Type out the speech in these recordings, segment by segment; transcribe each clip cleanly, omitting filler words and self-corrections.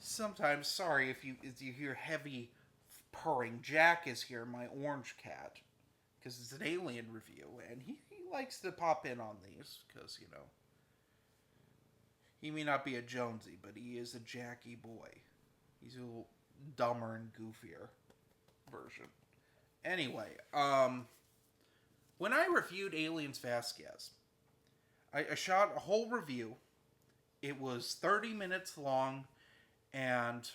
Sometimes, sorry if you hear heavy purring. Jack is here, my orange cat, because it's an Alien review, and he likes to pop in on these because he may not be a Jonesy, but he is a Jackie boy. He's a little dumber and goofier version. Anyway, when I reviewed Aliens Vasquez, I shot a whole review. It was 30 minutes long, and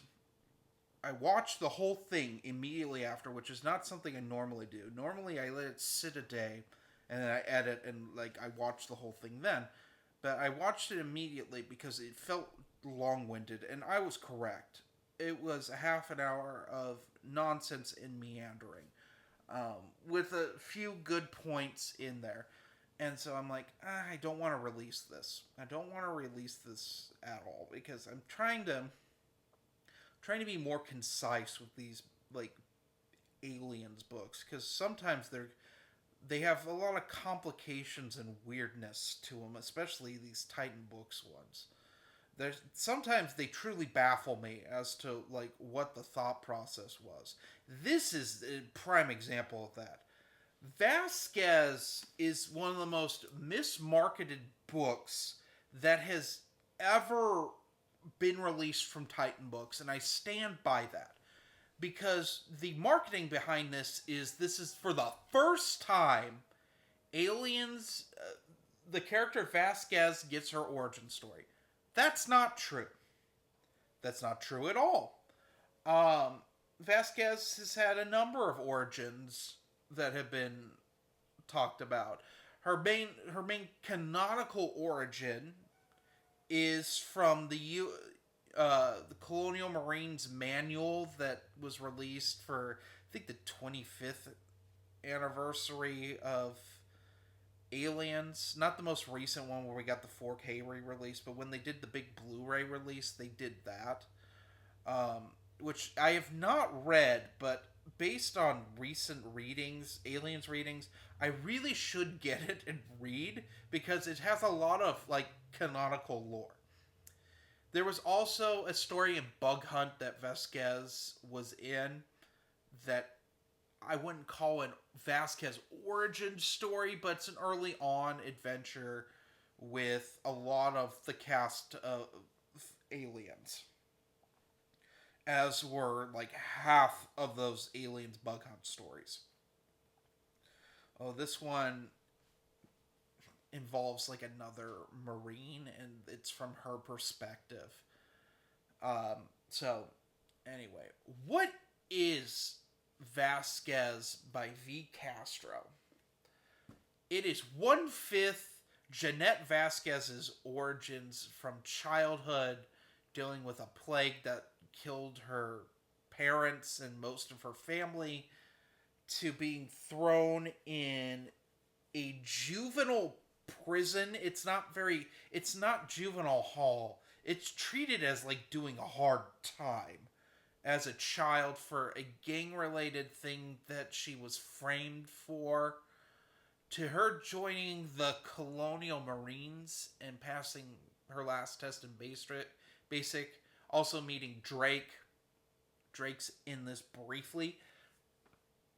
I watched the whole thing immediately after, which is not something I normally do. Normally, I let it sit a day, and then I edit and I watch the whole thing then. But I watched it immediately because it felt long-winded, and I was correct. It was a half an hour of nonsense and meandering, with a few good points in there. And so I'm like, I don't want to release this. I don't want to release this at all because I'm trying to be more concise with these like aliens books because sometimes they have a lot of complications and weirdness to them, especially these Titan books ones. There's sometimes they truly baffle me as to like what the thought process was. This is a prime example of that. Vasquez is one of the most mismarketed books that has ever been released from Titan Books, and I stand by that because the marketing behind this is for the first time aliens. The character Vasquez gets her origin story. That's not true. That's not true at all. Um, Vasquez has had a number of origins that have been talked about. Her main canonical origin is from the Colonial Marines manual that was released for I think the 25th anniversary of Aliens. Not the most recent one where we got the 4K re-release, but when they did the big Blu-ray release, they did that. Which I have not read, but based on recent readings, Aliens readings, I really should get it and read because it has a lot of like canonical lore. There was also a story in Bug Hunt that Vasquez was in that I wouldn't call an Vasquez origin story, but it's an early on adventure with a lot of the cast of aliens, as were like half of those aliens Bug Hunt stories. Oh, this one involves like another Marine, and it's from her perspective. So, anyway, what is Vasquez by V. Castro? It is one fifth Jeanette Vasquez's origins from childhood, dealing with a plague that killed her parents and most of her family, to being thrown in a juvenile prison. It's not juvenile hall. It's treated as like doing a hard time as a child for a gang related thing that she was framed for, to her joining the Colonial Marines and passing her last test in basic, also meeting Drake. Drake's in this briefly,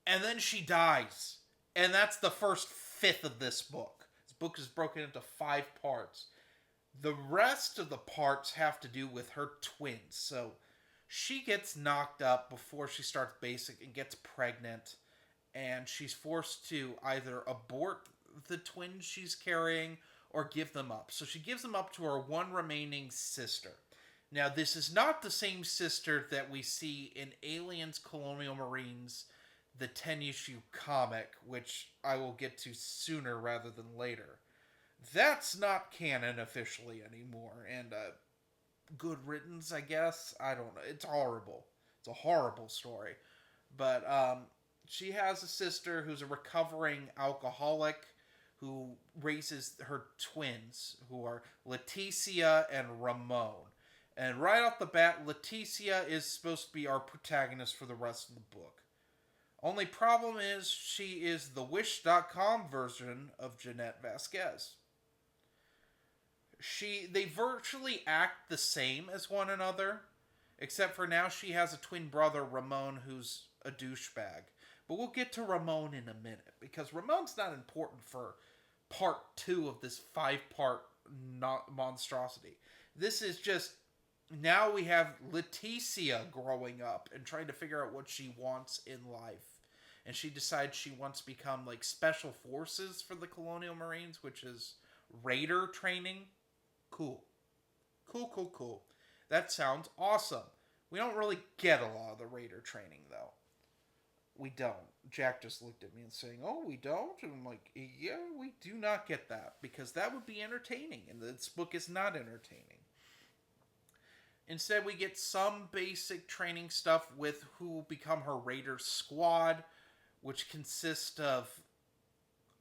and then she dies. And that's the first fifth of this book. This book is broken into 5 parts. The rest of the parts have to do with her twins. So she gets knocked up before she starts basic and gets pregnant. And she's forced to either abort the twins she's carrying or give them up. So she gives them up to her one remaining sister. Now, this is not the same sister that we see in Aliens Colonial Marines, the 10 issue comic, which I will get to sooner rather than later. That's not canon officially anymore, and good riddance, I guess. I don't know. It's horrible. It's a horrible story. But she has a sister who's a recovering alcoholic who raises her twins, who are Leticia and Ramon. And right off the bat, Leticia is supposed to be our protagonist for the rest of the book. Only problem is she is the Wish.com version of Jeanette Vasquez. They virtually act the same as one another. Except for now she has a twin brother, Ramon, who's a douchebag. But we'll get to Ramon in a minute, because Ramon's not important for part 2 of this 5-part monstrosity. This is just, now we have Leticia growing up and trying to figure out what she wants in life. And she decides she wants to become like special forces for the Colonial Marines, which is Raider training. Cool. Cool. That sounds awesome. We don't really get a lot of the Raider training, though. We don't. Jack just looked at me and saying, "Oh, we don't?" And I'm like, "Yeah, we do not get that, because that would be entertaining, and this book is not entertaining." Instead, we get some basic training stuff with who will become her Raider squad, which consists of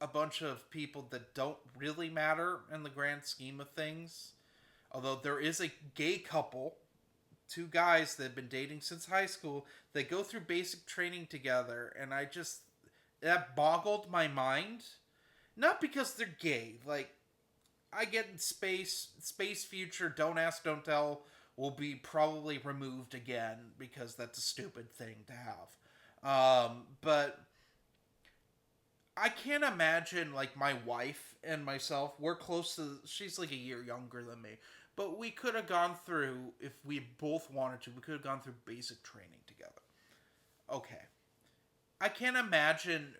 a bunch of people that don't really matter in the grand scheme of things. Although there is a gay couple, 2 guys that have been dating since high school, that go through basic training together, and that boggled my mind. Not because they're gay. Like, I get in space future, don't ask, don't tell, will be probably removed again, because that's a stupid thing to have. But I can't imagine, like, my wife and myself, we're close to, she's like a year younger than me, but we could have gone through, if we both wanted to, we could have gone through basic training together. Okay. I can't imagine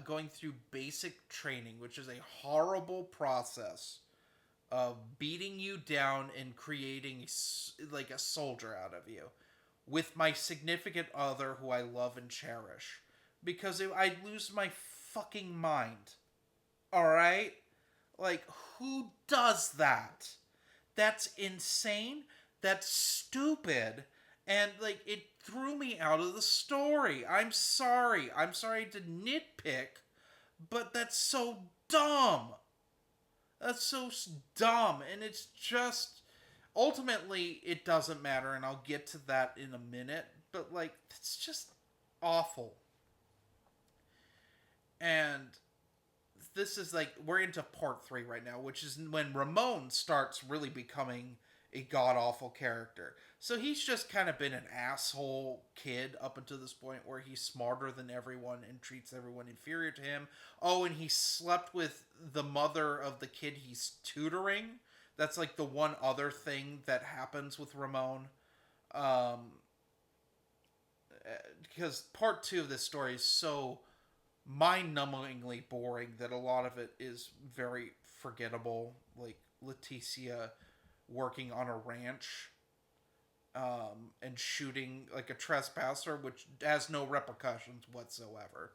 going through basic training, which is a horrible process of beating you down and creating like a soldier out of you, with my significant other who I love and cherish. Because I'd lose my fucking mind. Alright? Like, who does that? That's insane. That's stupid. And, like, it threw me out of the story. I'm sorry. I'm sorry to nitpick, but that's so dumb. That's so dumb. And it's just, ultimately, it doesn't matter, and I'll get to that in a minute. But, like, it's just awful. And this is like, we're into part 3 right now, which is when Ramon starts really becoming a god-awful character. So he's just kind of been an asshole kid up until this point, where he's smarter than everyone and treats everyone inferior to him. Oh, and he slept with the mother of the kid he's tutoring. That's like the one other thing that happens with Ramon. Because part 2 of this story is so mind-numbingly boring that a lot of it is very forgettable. Like Leticia working on a ranch and shooting like a trespasser, which has no repercussions whatsoever.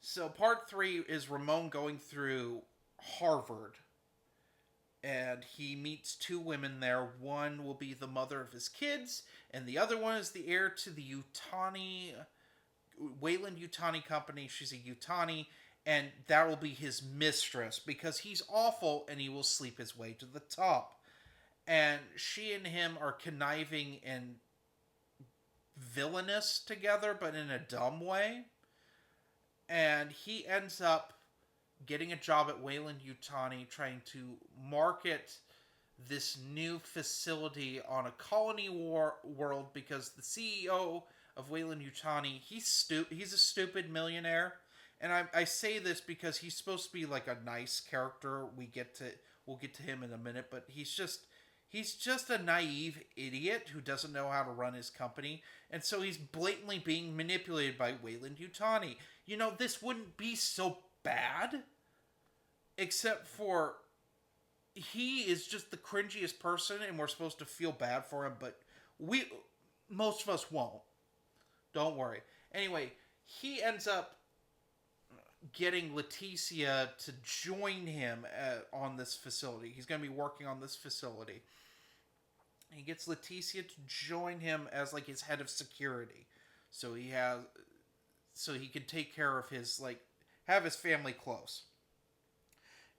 So part 3 is Ramon going through Harvard, and he meets 2 women there. One will be the mother of his kids, and the other one is the heir to the Wayland-Yutani company. She's a Yutani, and that will be his mistress, because he's awful and he will sleep his way to the top. And she and him are conniving and villainous together, but in a dumb way. And he ends up getting a job at Wayland-Yutani, trying to market this new facility on a colony world, because the CEO of Wayland-Yutani, he's a stupid millionaire. And I say this because he's supposed to be like a nice character. We'll get to him in a minute, but he's just a naive idiot who doesn't know how to run his company, and so he's blatantly being manipulated by Wayland-Yutani. You know, this wouldn't be so bad, except for he is just the cringiest person, and we're supposed to feel bad for him, but most of us won't. Don't worry. Anyway, he ends up getting Leticia to join him on this facility. He's going to be working on this facility. He gets Leticia to join him as like his head of security, so he can take care of his, like, have his family close.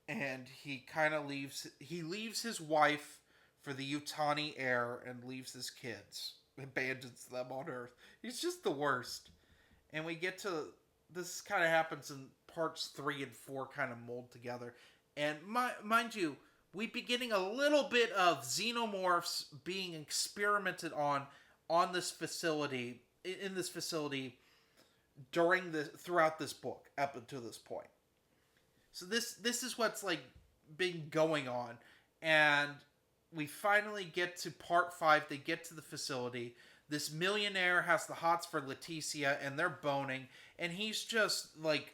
And he kind of leaves his wife for the Yutani heir and leaves his kids, abandons them on Earth. He's just the worst. And we get to, this kind of happens in parts 3 and 4 kind of mold together. And mind you, we'd be getting a little bit of xenomorphs being experimented on this facility, in this facility, throughout this book up until this point. So this is what's like been going on, and we finally get to part 5. They get to the facility. This millionaire has the hots for Leticia, and they're boning, and he's just like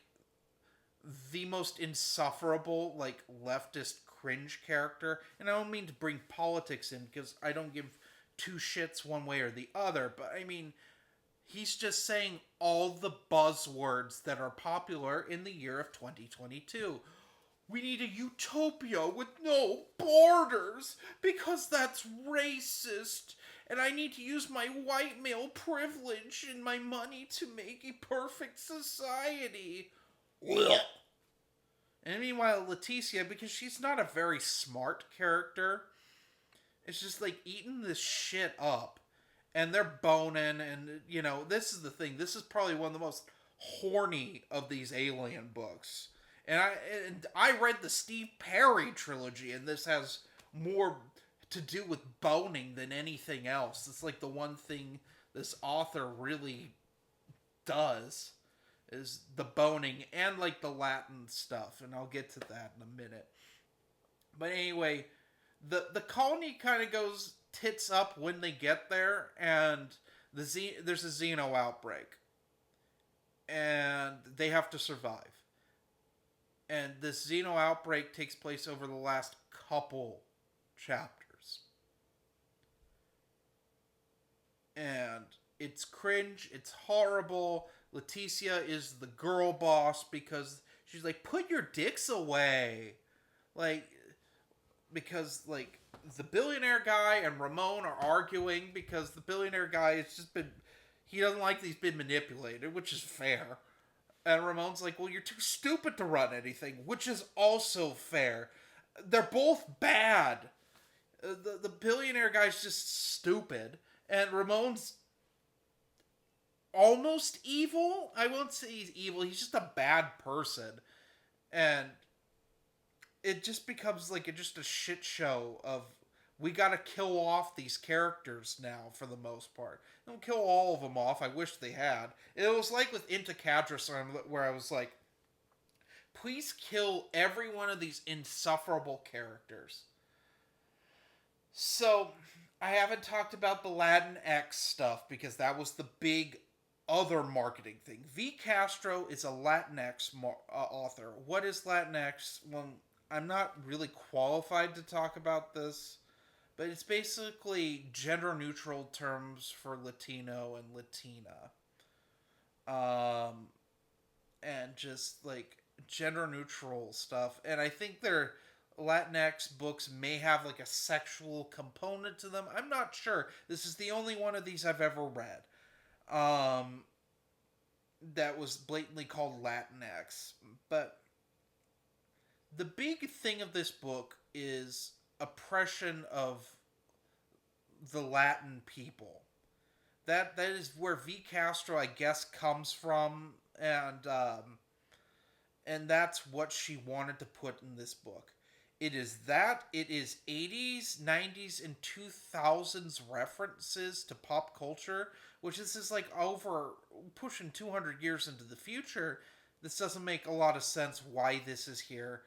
the most insufferable, like, leftist cringe character. And I don't mean to bring politics in, because I don't give two shits one way or the other, but I mean, he's just saying all the buzzwords that are popular in the year of 2022. We need a utopia with no borders, because that's racist. And I need to use my white male privilege and my money to make a perfect society. And meanwhile, Leticia, because she's not a very smart character, is just like eating this shit up. And they're boning, and, you know, this is the thing. This is probably one of the most horny of these Alien books. And I read the Steve Perry trilogy, and this has more to do with boning than anything else. It's like the one thing this author really does is the boning and like the Latin stuff, and I'll get to that in a minute. But anyway, the colony kind of goes tits up when they get there, and there's a xeno outbreak, and they have to survive. And this xeno outbreak takes place over the last couple chapters. And it's cringe, it's horrible. Leticia is the girl boss because she's like, put your dicks away. Like, because, like, the billionaire guy and Ramon are arguing because the billionaire guy has just been, he doesn't like that he's been manipulated, which is fair. And Ramon's like, well, you're too stupid to run anything, which is also fair. They're both bad. The billionaire guy's just stupid, and Ramon's almost evil. I won't say he's evil, he's just a bad person. And it just becomes like just a shit show of, we gotta kill off these characters now for the most part. Don't kill all of them off, I wish they had. It was like with Inta Cadras, where I was like, please kill every one of these insufferable characters. So, I haven't talked about the Latin X stuff, because that was the big other marketing thing. V. Castro is a Latinx author. What is Latinx? Well, I'm not really qualified to talk about this, but it's basically gender-neutral terms for Latino and Latina. And just, like, gender-neutral stuff. And I think their Latinx books may have, like, a sexual component to them. I'm not sure. This is the only one of these I've ever read. That was blatantly called Latinx. But the big thing of this book is oppression of the Latin people. That is where V. Castro, I guess, comes from, and that's what she wanted to put in this book. It is that. It is 80s, 90s, and 2000s references to pop culture, which this is like over pushing 200 years into the future. This doesn't make a lot of sense why this is here.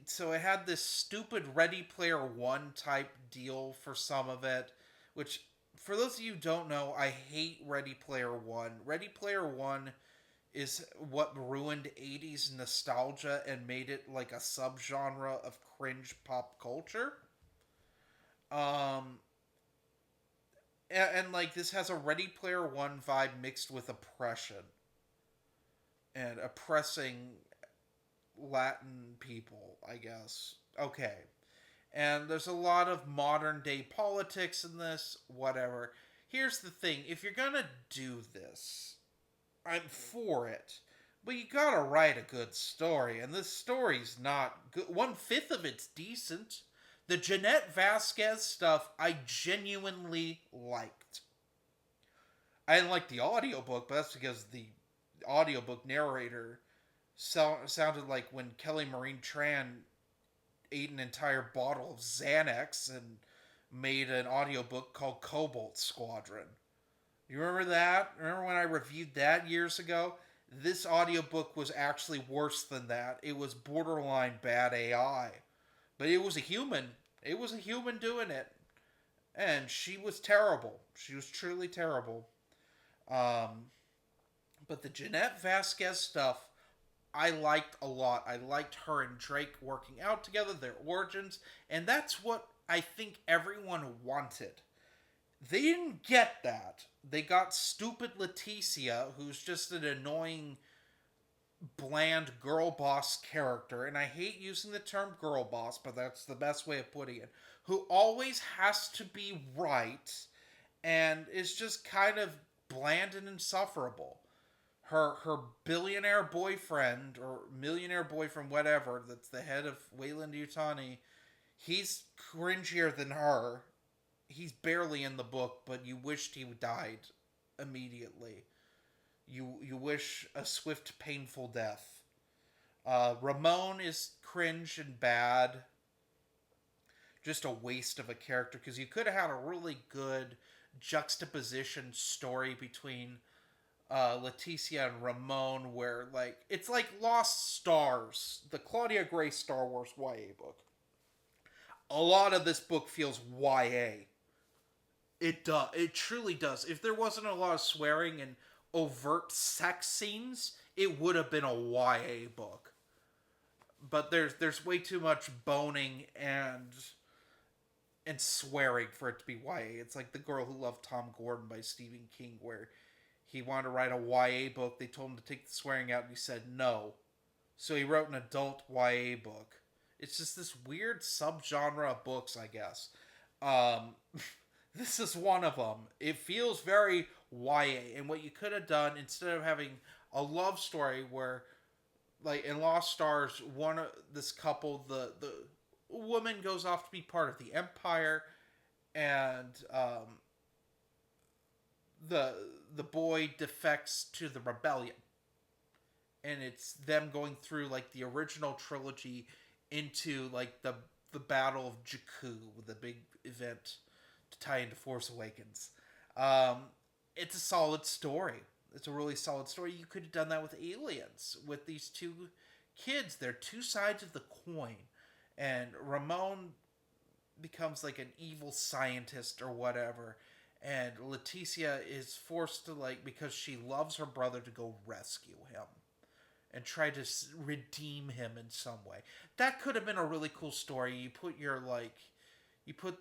So it had this stupid Ready Player One type deal for some of it, which, for those of you who don't know, I hate Ready Player One. Ready Player One is what ruined 80s nostalgia and made it like a subgenre of cringe pop culture. And like, this has a Ready Player One vibe mixed with oppression. And oppressing Latin people, I guess. Okay. And there's a lot of modern day politics in this, whatever. Here's the thing, if you're gonna do this, I'm for it. But you gotta write a good story, and this story's not good. 1/5 of it's decent. The Jeanette Vasquez stuff, I genuinely liked. I didn't like the audiobook, but that's because the audiobook narrator sounded like when Kelly Marine Tran ate an entire bottle of Xanax and made an audiobook called Cobalt Squadron. You remember that? Remember when I reviewed that years ago? This audiobook was actually worse than that. It was borderline bad AI. But it was a human. It was a human doing it. And she was terrible. She was truly terrible. Um, but the Jeanette Vasquez stuff, I liked a lot. I liked her and Drake working out together, their origins, and that's what I think everyone wanted. They didn't get that. They got stupid Leticia, who's just an annoying, bland girl boss character, and I hate using the term girl boss, but that's the best way of putting it, who always has to be right and is just kind of bland and insufferable. Her billionaire boyfriend or millionaire boyfriend, whatever, that's the head of Wayland Utani, he's cringier than her. He's barely in the book, but you wished he died immediately. You wish a swift, painful death. Ramon is cringe and bad. Just a waste of a character, because you could have had a really good juxtaposition story between Leticia and Ramon, where like it's like Lost Stars, the Claudia Gray Star Wars YA book. A lot of this book feels YA. It does. It truly does. If there wasn't a lot of swearing and overt sex scenes, it would have been a YA book. But there's way too much boning and swearing for it to be YA. It's like The Girl Who Loved Tom Gordon by Stephen King, where he wanted to write a YA book. They told him to take the swearing out, and he said no. So he wrote an adult YA book. It's just this weird subgenre of books, I guess. This is one of them. It feels very YA, and what you could have done, instead of having a love story where, like in Lost Stars, this couple, the woman goes off to be part of the Empire, and the boy defects to the rebellion, and it's them going through like the original trilogy into like the Battle of Jakku, the big event to tie into Force Awakens. It's a solid story. It's a really solid story. You could have done that with Aliens, with these two kids. They're two sides of the coin, and Ramon becomes like an evil scientist or whatever, and Leticia is forced to, like, because she loves her brother, to go rescue him and try to redeem him in some way. That could have been a really cool story. You put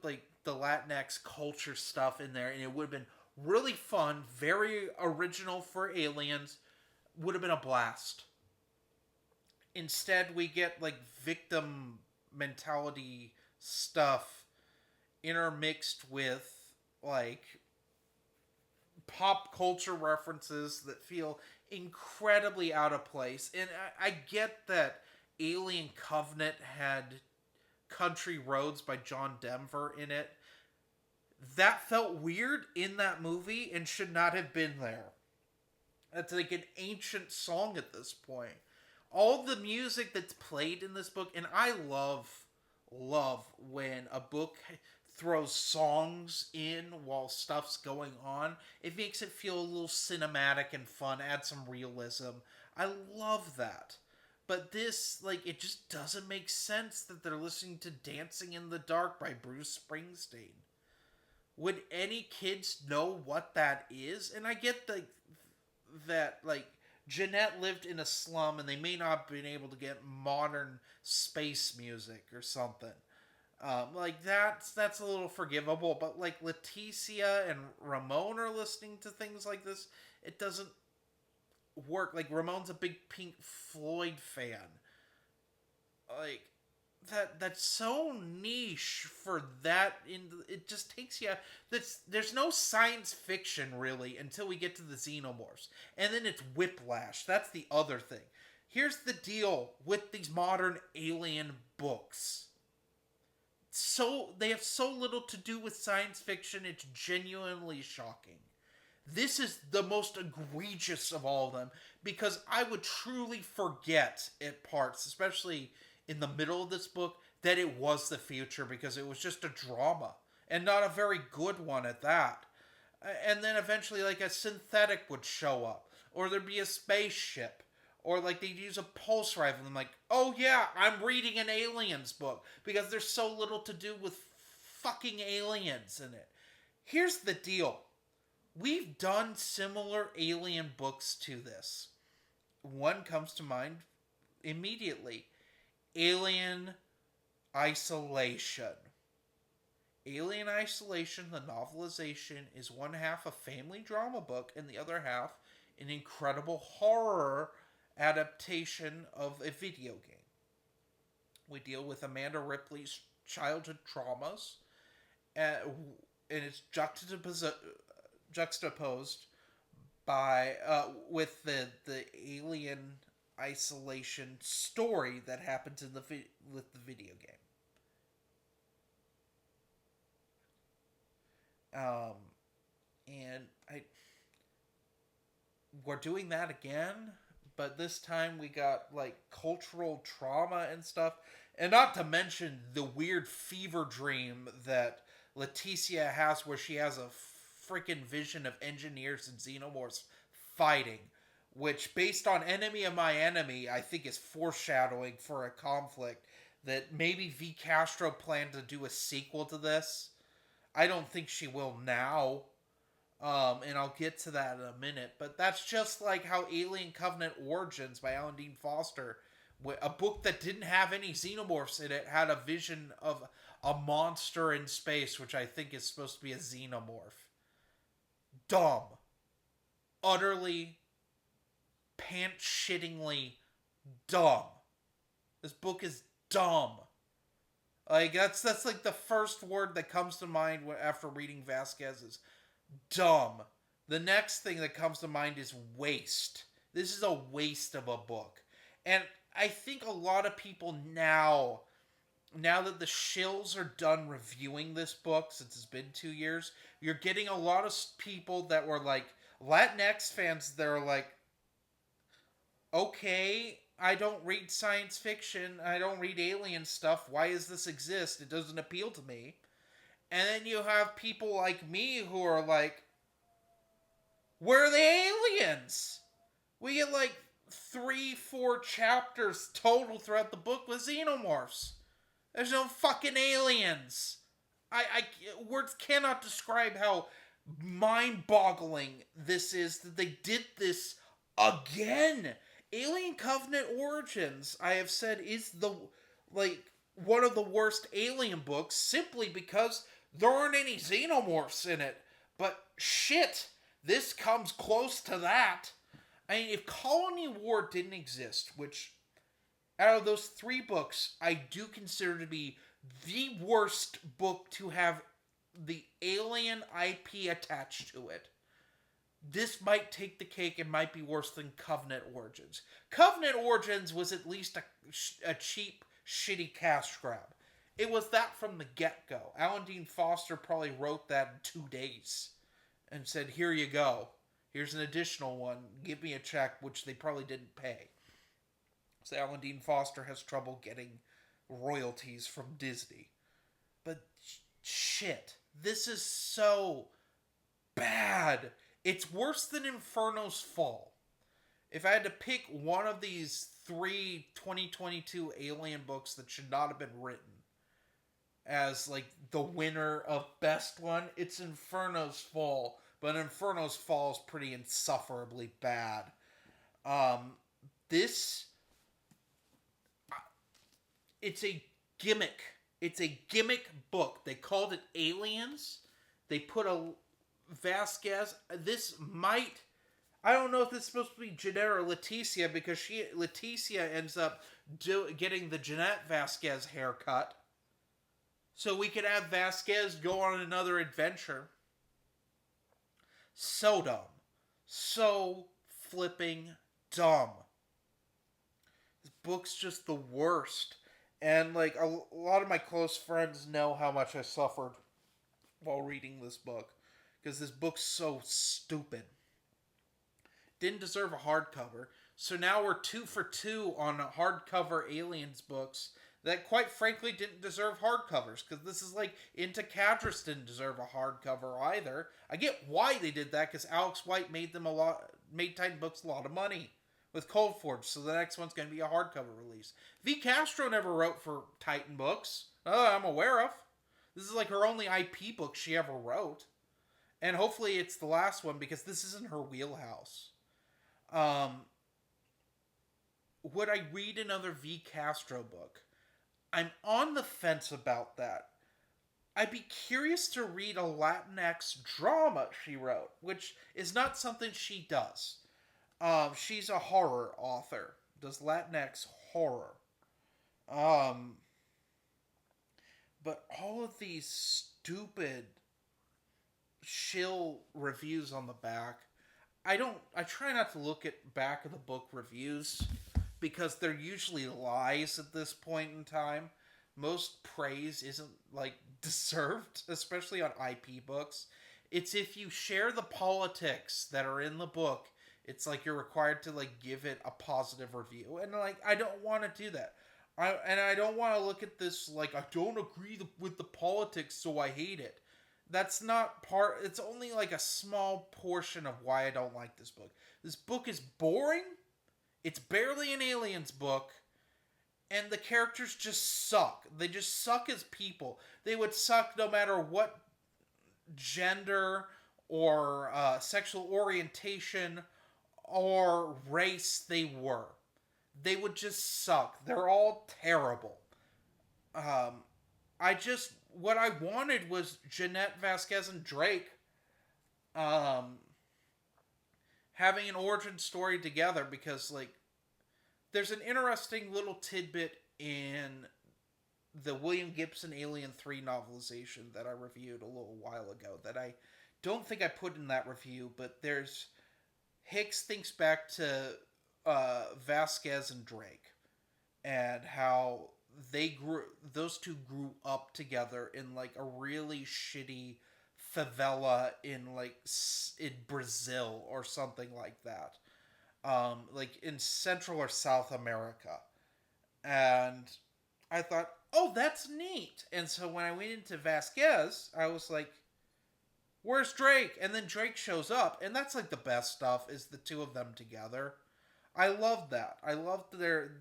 the Latinx culture stuff in there, and it would have been really fun, very original for Aliens. Would have been a blast. Instead, we get like victim mentality stuff intermixed with like pop culture references that feel incredibly out of place. And I get that Alien Covenant had Country Roads by John Denver in it. That felt weird in that movie and should not have been there. It's like an ancient song at this point. All the music that's played in this book, and I love when a book throws songs in while stuff's going on. It makes it feel a little cinematic and fun, add some realism. I love that. But this, like, it just doesn't make sense that they're listening to Dancing in the Dark by Bruce Springsteen. Would any kids know what that is? And I get that Jeanette lived in a slum and they may not have been able to get modern space music or something. That's a little forgivable, but like Leticia and Ramon are listening to things like this, it doesn't work. Like, Ramon's a big Pink Floyd fan. Like, that's so niche for that. It just takes you. There's no science fiction really until we get to the Xenomorphs, and then it's whiplash. That's the other thing. Here's the deal with these modern Alien books. So they have so little to do with science fiction. It's genuinely shocking. This is the most egregious of all of them because I would truly forget at parts, especially in the middle of this book, that it was the future because it was just a drama and not a very good one at that. And then eventually, like, a synthetic would show up, or there'd be a spaceship, or like they'd use a pulse rifle. And I'm like, oh yeah, I'm reading an aliens book because there's so little to do with fucking aliens in it. Here's the deal. We've done similar alien books to this. One comes to mind immediately. Alien Isolation. Alien Isolation, the novelization, is one half a family drama book and the other half an incredible horror adaptation of a video game. We deal with Amanda Ripley's childhood traumas, and it's juxtaposed by with the alien isolation story that happens in with the video game. And we're doing that again, but this time we got like cultural trauma and stuff, and not to mention the weird fever dream that Leticia has, where she has a freaking vision of engineers and xenomorphs fighting, which, based on Enemy of My Enemy, I think is foreshadowing for a conflict that maybe V. Castro planned to do a sequel to this. I don't think she will now. And I'll get to that in a minute. But that's just like how Alien Covenant Origins by Alan Dean Foster, a book that didn't have any xenomorphs in it, had a vision of a monster in space, which I think is supposed to be a xenomorph. Dumb. Utterly, pants-shittingly dumb. This book is dumb. Like, that's like the first word that comes to mind after reading Vasquez is dumb. The next thing that comes to mind is waste. This is a waste of a book. And I think a lot of people now that the shills are done reviewing this book, since it's been 2 years, you're getting a lot of people that were like, Latinx fans, they're like, okay, I don't read science fiction, I don't read alien stuff, why does this exist? It doesn't appeal to me. And then you have people like me who are like, where are the aliens? We get like 3-4 chapters total throughout the book with xenomorphs. There's no fucking aliens. Words cannot describe how mind-boggling this is that they did this again. Alien Covenant Origins, I have said, is one of the worst alien books simply because there aren't any xenomorphs in it. But shit, this comes close to that. I mean, if Colony War didn't exist, which out of those 3 books, I do consider to be the worst book to have the Alien IP attached to it, this might take the cake and might be worse than Covenant Origins. Covenant Origins was at least a cheap, shitty cash grab. It was that from the get-go. Alan Dean Foster probably wrote that in 2 days and said, here you go. Here's an additional one. Give me a check, which they probably didn't pay. So Alan Dean Foster has trouble getting royalties from Disney. But shit, this is so bad. It's worse than Inferno's Fall. If I had to pick one of these 3 2022 Alien books that should not have been written as like the winner of best one, it's Inferno's Fall. But Inferno's Fall is pretty insufferably bad. It's a gimmick. It's a gimmick book. They called it Aliens. They put a Vasquez. This might, I don't know if this is supposed to be Jeanette or Leticia, because Leticia ends up getting the Jeanette Vasquez haircut. So we could have Vasquez go on another adventure. So dumb. So flipping dumb. This book's just the worst. And like a lot of my close friends know how much I suffered while reading this book. Because this book's so stupid. didn't deserve a hardcover. So now we're 2 for 2 on hardcover Aliens books that, quite frankly, didn't deserve hardcovers. Because this is like Into Cadris didn't deserve a hardcover either. I get why they did that, because Alex White made Titan Books a lot of money with Cold Forge. So the next one's going to be a hardcover release. V. Castro never wrote for Titan Books. I'm aware of. This is like her only IP book she ever wrote. And hopefully it's the last one, because this isn't her wheelhouse. Would I read another V. Castro book? I'm on the fence about that. I'd be curious to read a Latinx drama she wrote, which is not something she does. She's a horror author. Does Latinx horror. But all of these stupid shill reviews on the back, I try not to look at back of the book reviews, because they're usually lies at this point in time. Most praise isn't like deserved, especially on IP books. It's if you share the politics that are in the book, it's like you're required to like give it a positive review. And like, I don't want to do that. I don't want to look at this like, I don't agree with the politics, so I hate it. That's not part. It's only like a small portion of why I don't like this book. This book is boring. It's barely an Aliens book. And the characters just suck. They just suck as people. They would suck no matter what gender or sexual orientation or race they were. They would just suck. They're all terrible. What I wanted was Jeanette, Vasquez, and Drake having an origin story together, because like there's an interesting little tidbit in the William Gibson Alien 3 novelization that I reviewed a little while ago that I don't think I put in that review, but there's Hicks thinks back to Vasquez and Drake and how those two grew up together in like a really shitty favela in Brazil or something like that. Like in Central or South America. And I thought, oh, that's neat. And so when I went into Vasquez, I was like, where's Drake? And then Drake shows up, and that's like the best stuff, is the two of them together. I love that. I love they're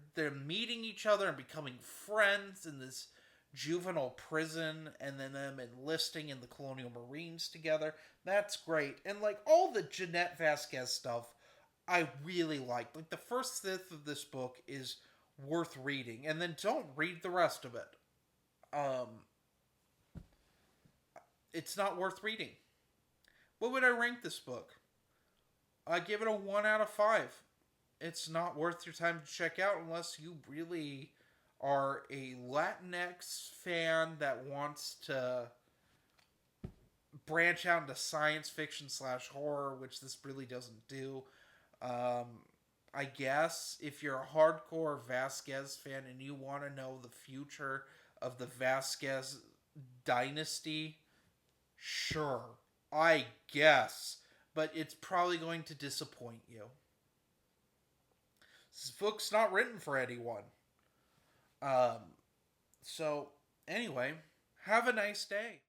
meeting each other and becoming friends in this juvenile prison, and then them enlisting in the Colonial Marines together. That's great. And like all the Jeanette Vasquez stuff, I really liked. Like the first fifth of this book is worth reading, and then don't read the rest of it. It's not worth reading. What would I rank this book? I give it a 1 out of 5. It's not worth your time to check out unless you really are a Latinx fan that wants to branch out into science fiction / horror, which this really doesn't do. I guess if you're a hardcore Vasquez fan and you want to know the future of the Vasquez dynasty, sure, I guess. But it's probably going to disappoint you. This book's not written for anyone. So, anyway, have a nice day.